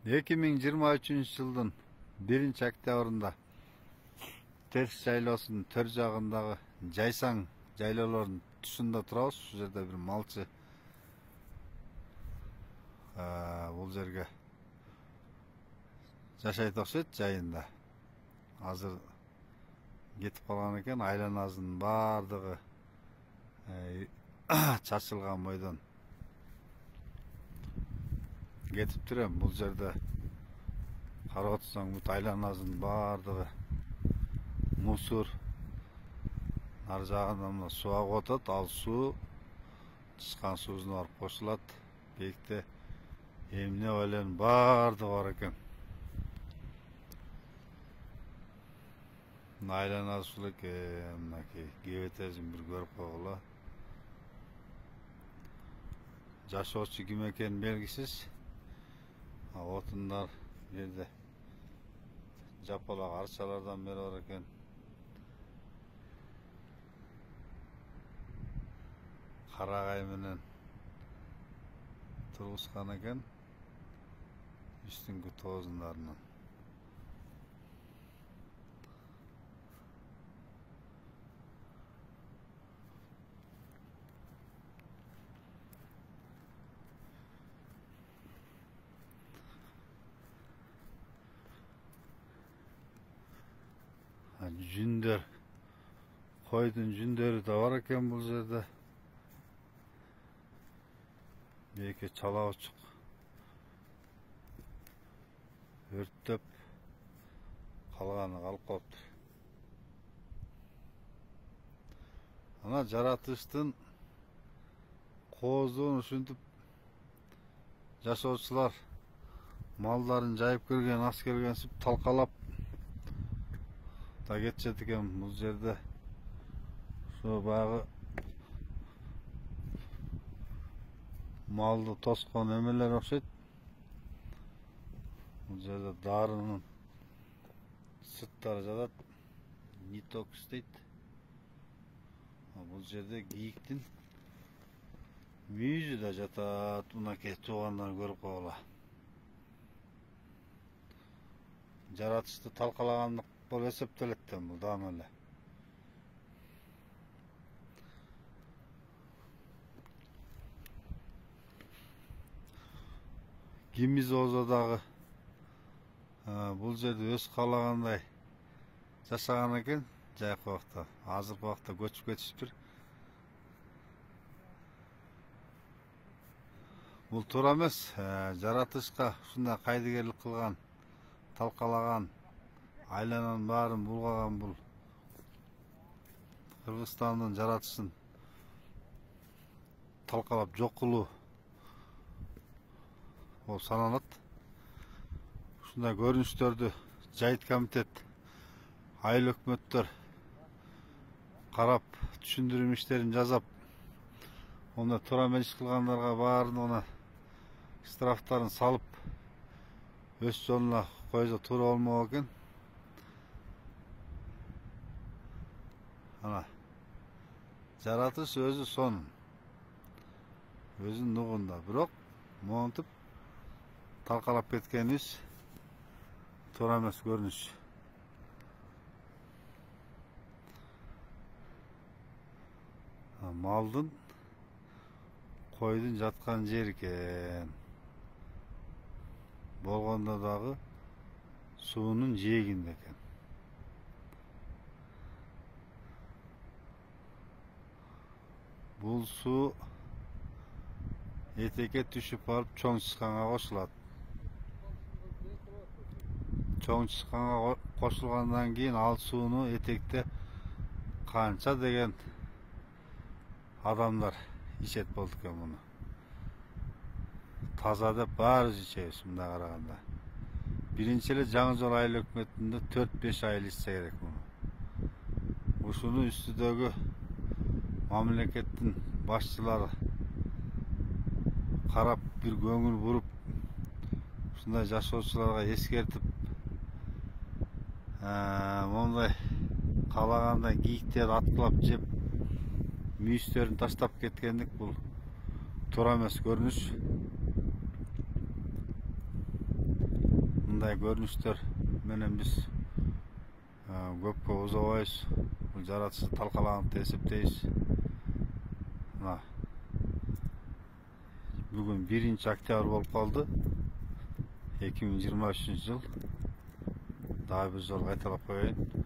2023-жылдын 1-октябрында Терс жайлоосунун төр жагындагы жайсаң жайлоолордун тушунда турабыз. Бул жерде бир малчы бул жерге жашайт окшойт жайында. Азыр кетип калган экен. Айланасынын баардыгы чачылган бойдон кетиптир эми. Бул жерде карап отурсаң, бут айланасынын баардыгы мусор. Ар жагында мына суу агып атат. Ал суу чычкан суусуна барып кошулат. Бекте эмне байларын баардыгы бар экен. Айланасы ушул экен. Мынакей кебетесин бир көрүп койгула. Жашоочу ким экени белгисиз. Отундар жерде жапалак арчалардан бери бар экен. Карагай менен тургузган экен үстүңкү тоозундарынан. Жүндөр, койдун жүндөрү да бар экен бул жерде. Беке чала учук өрттөп калганы калып калыптыр. Ана жаратыштын кооздугун ушинтип жашоочулар малдарын жайып келген, ас келгенсип талкалап да кетишет экен. Бул жерде ошо баягы малды тоскон эмелер окшойт. Бул жерде дарынын сыттары жатат. Нитокс дейт. Бул жерде кийиктин мүйүзү да жатат. Мынакей туугандарын көрүп койгула. Жаратышты талкалагандык болуп эсептелет да бул дагы эле. Кимиз болсо дагы бул жерде өз каалагандай жашаган экен. Жайкы убакта, азыркы убакта көчүп кетишиптир. Бул туура эмес. Жаратышка ушундай кайдыгерлик кылган, талкалаган, айлананын баарын булгаган бул Кыргызстандын жаратышын талкалап жок кылуу болуп саналат. Ушундай көрүнүштөрдү жайыт комитет, айыл өкмөттөр карап, түшүндүрүм иштерин жасап, онда туура эмес иш кылгандарга баардыгына штрафтарын салып, өз жолуна койсо туура болмок экен. Ана жаратыш өзү сонун, өзүнүн нугунда, бирок монтип талкалап кеткенибиз туура эмес көрүнүш. Малдын, койдун жаткан жери экен. Болгондо дагы суунун жээгинде экен. Бул суу этекке түшүп барып чоң чычканга кошулат. Чоң чычканга кошулгандан кийин ал сууну этекте канча деген адамдар ичет болду экен муну. Таза деп баарыбыз ичебиз мындай караганда. Биринчи эле Жаңы Жол айыл өкмөтүндө 4-5 айыл ичсе керек муну. Ушуну үстүдөгү мамлекеттин башчылары карап, бир көңүл буруп, ушундай жашоочуларга эскертип, мондай каалагандай кийиктерди аткылап жеп, мүйүздөрүн таштап кеткендик бул туура эмес көрүнүш. мындай көрүнүштөр менен биз көпкө узабайбыз. Бул жаратылышты талкаланып деп эсептейбиз. Мына бүгүн 1-октябрь болуп калды. 2023 жыл. Дагы бир жолу кайталап коеюн.